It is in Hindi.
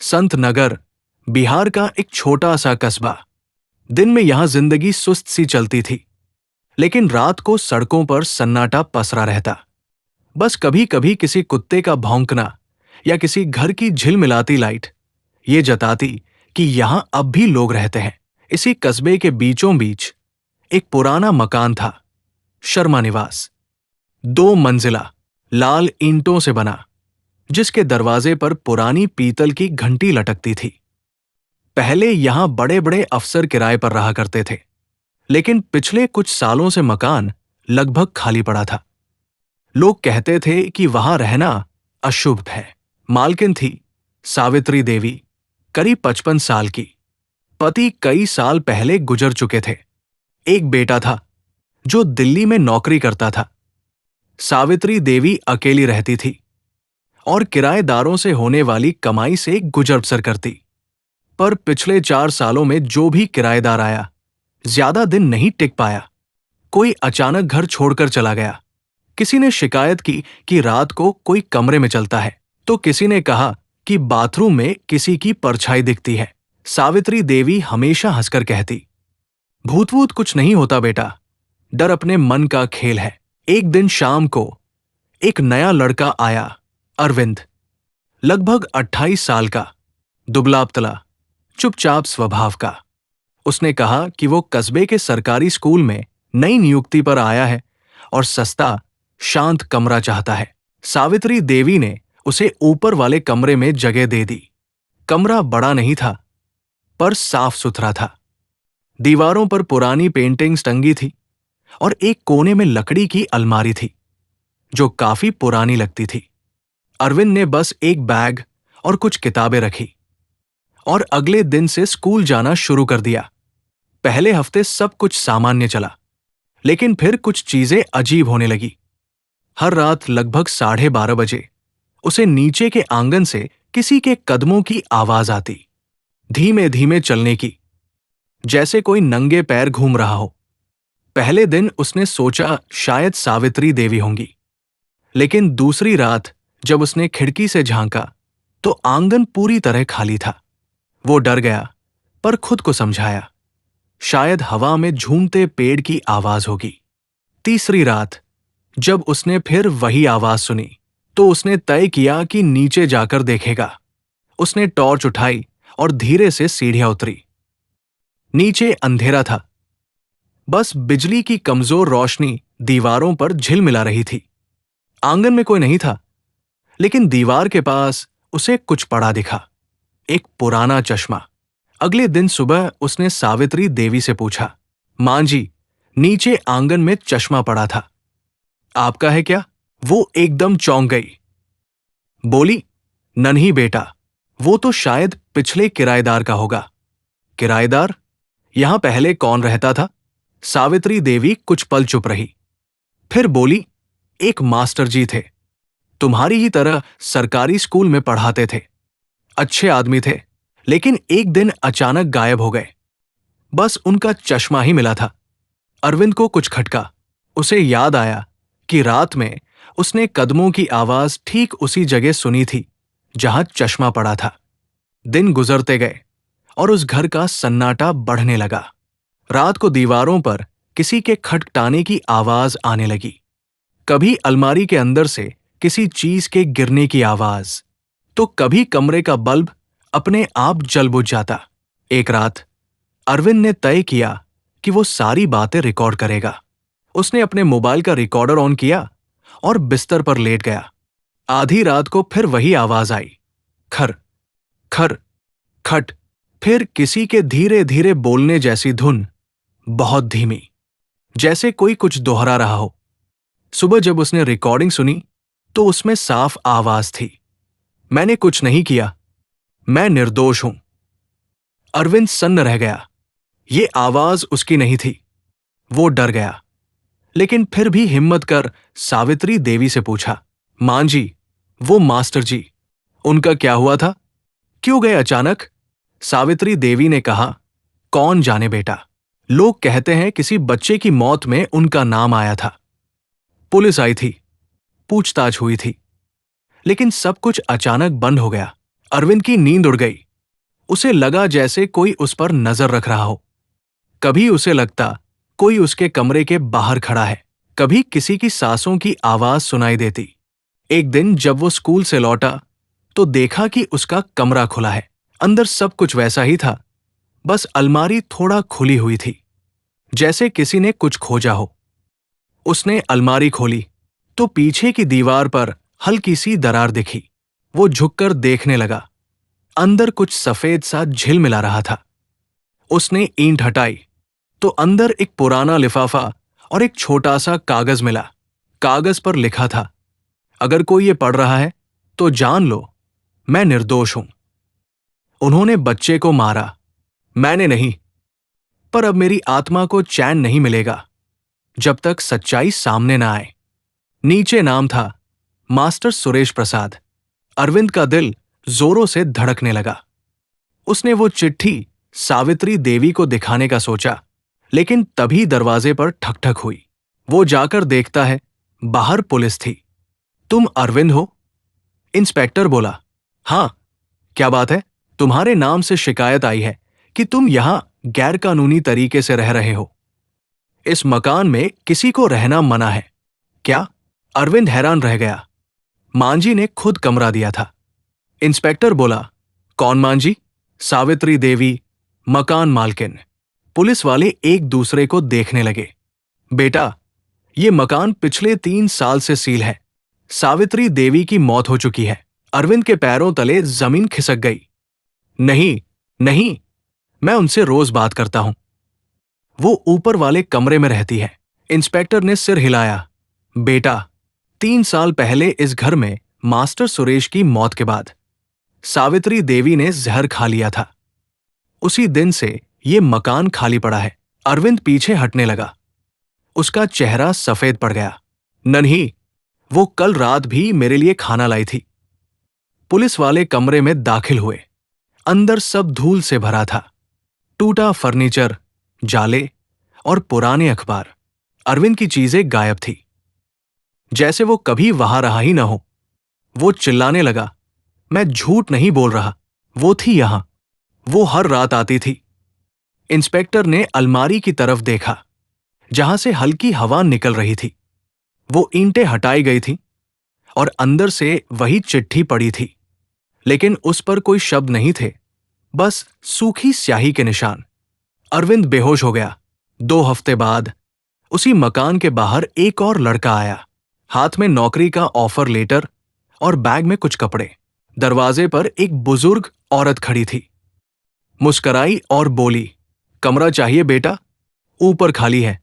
संत नगर बिहार का एक छोटा सा कस्बा। दिन में यहां जिंदगी सुस्त सी चलती थी, लेकिन रात को सड़कों पर सन्नाटा पसरा रहता। बस कभी कभी किसी कुत्ते का भौंकना या किसी घर की झिलमिलाती लाइट ये जताती कि यहां अब भी लोग रहते हैं। इसी कस्बे के बीचों बीच एक पुराना मकान था, शर्मा निवास। 2 मंजिला, लाल ईंटों से बना, जिसके दरवाजे पर पुरानी पीतल की घंटी लटकती थी। पहले यहां बड़े बड़े अफसर किराए पर रहा करते थे, लेकिन पिछले कुछ सालों से मकान लगभग खाली पड़ा था। लोग कहते थे कि वहां रहना अशुभ है। मालकिन थी सावित्री देवी, करीब 55 साल की। पति कई साल पहले गुजर चुके थे। एक बेटा था जो दिल्ली में नौकरी करता था। सावित्री देवी अकेली रहती थी और किराएदारों से होने वाली कमाई से गुजर बसर करती। पर पिछले 4 सालों में जो भी किराएदार आया, ज्यादा दिन नहीं टिक पाया। कोई अचानक घर छोड़कर चला गया। किसी ने शिकायत की कि रात को कोई कमरे में चलता है, तो किसी ने कहा कि बाथरूम में किसी की परछाई दिखती है। सावित्री देवी हमेशा हंसकर कहती, भूत वूत कुछ नहीं होता बेटा, डर अपने मन का खेल है। एक दिन शाम को एक नया लड़का आया, अरविंद। लगभग 28 साल का, दुबला पतला, चुपचाप स्वभाव का। उसने कहा कि वो कस्बे के सरकारी स्कूल में नई नियुक्ति पर आया है और सस्ता शांत कमरा चाहता है। सावित्री देवी ने उसे ऊपर वाले कमरे में जगह दे दी। कमरा बड़ा नहीं था, पर साफ सुथरा था। दीवारों पर पुरानी पेंटिंग्स टंगी थी और एक कोने में लकड़ी की अलमारी थी, जो काफी पुरानी लगती थी। अरविंद ने बस एक बैग और कुछ किताबें रखी और अगले दिन से स्कूल जाना शुरू कर दिया। पहले हफ्ते सब कुछ सामान्य चला, लेकिन फिर कुछ चीजें अजीब होने लगी। हर रात लगभग 12:30 बजे उसे नीचे के आंगन से किसी के कदमों की आवाज आती, धीमे धीमे चलने की, जैसे कोई नंगे पैर घूम रहा हो। पहले दिन उसने सोचा शायद सावित्री देवी होंगी, लेकिन दूसरी रात जब उसने खिड़की से झांका तो आंगन पूरी तरह खाली था। वो डर गया, पर खुद को समझाया, शायद हवा में झूमते पेड़ की आवाज होगी। तीसरी रात जब उसने फिर वही आवाज सुनी, तो उसने तय किया कि नीचे जाकर देखेगा। उसने टॉर्च उठाई और धीरे से सीढ़ियां उतरी। नीचे अंधेरा था, बस बिजली की कमजोर रोशनी दीवारों पर झिलमिला रही थी। आंगन में कोई नहीं था, लेकिन दीवार के पास उसे कुछ पड़ा दिखा, एक पुराना चश्मा। अगले दिन सुबह उसने सावित्री देवी से पूछा, मां जी, नीचे आंगन में चश्मा पड़ा था, आपका है क्या? वो एकदम चौंक गई। बोली, नन्ही बेटा, वो तो शायद पिछले किराएदार का होगा। किराएदार? यहां पहले कौन रहता था? सावित्री देवी कुछ पल चुप रही, फिर बोली, एक मास्टर जी थे, तुम्हारी ही तरह सरकारी स्कूल में पढ़ाते थे। अच्छे आदमी थे, लेकिन एक दिन अचानक गायब हो गए। बस उनका चश्मा ही मिला था। अरविंद को कुछ खटका। उसे याद आया कि रात में उसने कदमों की आवाज ठीक उसी जगह सुनी थी जहां चश्मा पड़ा था। दिन गुजरते गए और उस घर का सन्नाटा बढ़ने लगा। रात को दीवारों पर किसी के खटखटाने की आवाज आने लगी, कभी अलमारी के अंदर से किसी चीज के गिरने की आवाज, तो कभी कमरे का बल्ब अपने आप जल बुझ जाता। एक रात अरविंद ने तय किया कि वो सारी बातें रिकॉर्ड करेगा। उसने अपने मोबाइल का रिकॉर्डर ऑन किया और बिस्तर पर लेट गया। आधी रात को फिर वही आवाज आई, खर खर खट, फिर किसी के धीरे धीरे बोलने जैसी धुन, बहुत धीमी, जैसे कोई कुछ दोहरा रहा हो। सुबह जब उसने रिकॉर्डिंग सुनी तो उसमें साफ आवाज थी, मैंने कुछ नहीं किया, मैं निर्दोष हूं। अरविंद सन्न रह गया। ये आवाज उसकी नहीं थी। वो डर गया, लेकिन फिर भी हिम्मत कर सावित्री देवी से पूछा, मां जी, वो मास्टर जी, उनका क्या हुआ था? क्यों गए अचानक? सावित्री देवी ने कहा, कौन जाने बेटा, लोग कहते हैं किसी बच्चे की मौत में उनका नाम आया था। पुलिस आई थी, पूछताछ हुई थी, लेकिन सब कुछ अचानक बंद हो गया। अरविंद की नींद उड़ गई। उसे लगा जैसे कोई उस पर नजर रख रहा हो। कभी उसे लगता कोई उसके कमरे के बाहर खड़ा है, कभी किसी की सांसों की आवाज सुनाई देती। एक दिन जब वो स्कूल से लौटा तो देखा कि उसका कमरा खुला है। अंदर सब कुछ वैसा ही था, बस अलमारी थोड़ा खुली हुई थी, जैसे किसी ने कुछ खोजा हो। उसने अलमारी खोली तो पीछे की दीवार पर हल्की सी दरार दिखी। वो झुककर देखने लगा। अंदर कुछ सफेद सा झिलमिला रहा था। उसने ईंट हटाई तो अंदर एक पुराना लिफाफा और एक छोटा सा कागज मिला। कागज पर लिखा था, अगर कोई ये पढ़ रहा है तो जान लो मैं निर्दोष हूं। उन्होंने बच्चे को मारा, मैंने नहीं। पर अब मेरी आत्मा को चैन नहीं मिलेगा जब तक सच्चाई सामने ना आए। नीचे नाम था मास्टर सुरेश प्रसाद। अरविंद का दिल जोरों से धड़कने लगा। उसने वो चिट्ठी सावित्री देवी को दिखाने का सोचा, लेकिन तभी दरवाजे पर ठकठक हुई। वो जाकर देखता है, बाहर पुलिस थी। तुम अरविंद हो? इंस्पेक्टर बोला। हाँ, क्या बात है? तुम्हारे नाम से शिकायत आई है कि तुम यहां गैरकानूनी तरीके से रह रहे हो। इस मकान में किसी को रहना मना है। क्या? अरविंद हैरान रह गया। मांझी ने खुद कमरा दिया था। इंस्पेक्टर बोला। कौन मांझी? सावित्री देवी, मकान मालकिन। पुलिस वाले एक दूसरे को देखने लगे। बेटा, ये मकान पिछले 3 साल से सील है। सावित्री देवी की मौत हो चुकी है। अरविंद के पैरों तले जमीन खिसक गई। नहीं, नहीं, मैं उनसे रोज बात करता हूं। वो ऊपर वाले कमरे में रहती है। इंस्पेक्टर ने सिर हिलाया। बेटा, 3 साल पहले इस घर में मास्टर सुरेश की मौत के बाद सावित्री देवी ने जहर खा लिया था। उसी दिन से ये मकान खाली पड़ा है। अरविंद पीछे हटने लगा। उसका चेहरा सफेद पड़ गया। नन्ही, वो कल रात भी मेरे लिए खाना लाई थी। पुलिस वाले कमरे में दाखिल हुए। अंदर सब धूल से भरा था। टूटा फर्नीचर, जाले और पुराने अखबार। अरविंद की चीजें गायब थी, जैसे वो कभी वहां रहा ही न हो। वो चिल्लाने लगा, मैं झूठ नहीं बोल रहा, वो थी यहां। वो हर रात आती थी। इंस्पेक्टर ने अलमारी की तरफ देखा, जहां से हल्की हवा निकल रही थी। वो ईंटें हटाई गई थी और अंदर से वही चिट्ठी पड़ी थी, लेकिन उस पर कोई शब्द नहीं थे, बस सूखी स्याही के निशान। अरविंद बेहोश हो गया। 2 हफ्ते बाद उसी मकान के बाहर एक और लड़का आया, हाथ में नौकरी का ऑफर लेटर और बैग में कुछ कपड़े। दरवाजे पर एक बुजुर्ग औरत खड़ी थी। मुस्कराई और बोली, कमरा चाहिए बेटा? ऊपर खाली है।